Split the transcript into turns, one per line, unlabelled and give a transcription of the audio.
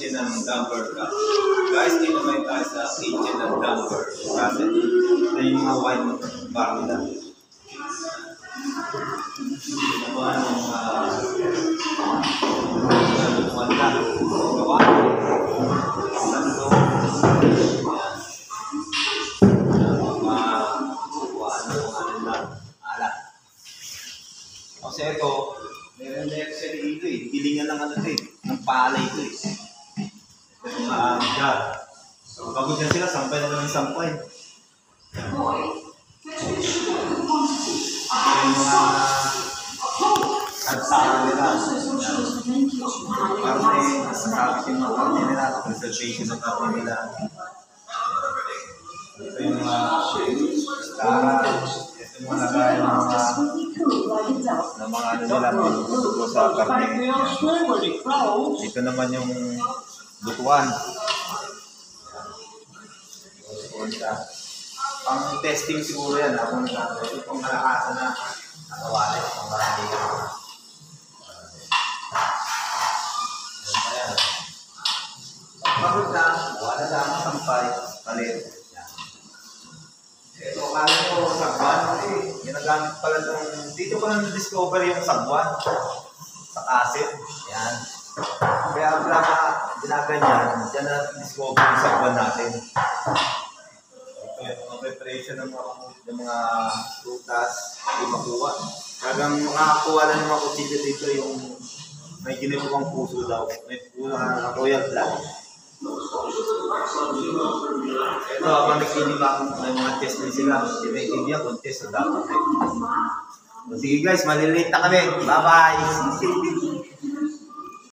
H&M Dumper Cup. Guys, dito naman tayo sa H&M Dumper Cabinet. Ito yung mga wine bar nila. Ito naman yung lutuan lang. Gawa. Sando. Ayan. Alat. Kasi ito, meron na actually ito eh. Pilingan ng ano ito eh. Ng palay ito eh. Ito yung mga jar. So, pagod na sila, sampay na naman yung sampay. Ito yung mga kansaran nila. Karne, nasasabit yung mga karne nila. Preservation ng karne nila. Ito yung mga stara. Ito yung mga lagay ng mga ano nila po sa karne. Ito naman yung lutuan. Pang testing siguro yan. Kung ito pang malakasan na nakawali. Pang marami ka. Pagod na, wala lang sampay, palit. Ito, kala ko sagwan. Ginagamit pala itong, dito ko na na-discover yung sagwan sa kasit. Yan. Kaya pala ginaganyan, dyan na na-discover yung sagwan natin. Ito yung mga preparation ng mga frutas, yung makuha. Kagang makakakuha lang ng mga kutsilyo dito yung may ginibukang puso daw. May royal blood. Ito, habang nagkinilang may mga test din sila. Hindi may India, kung test na dapat. Sige guys, malilate na kami. Bye-bye!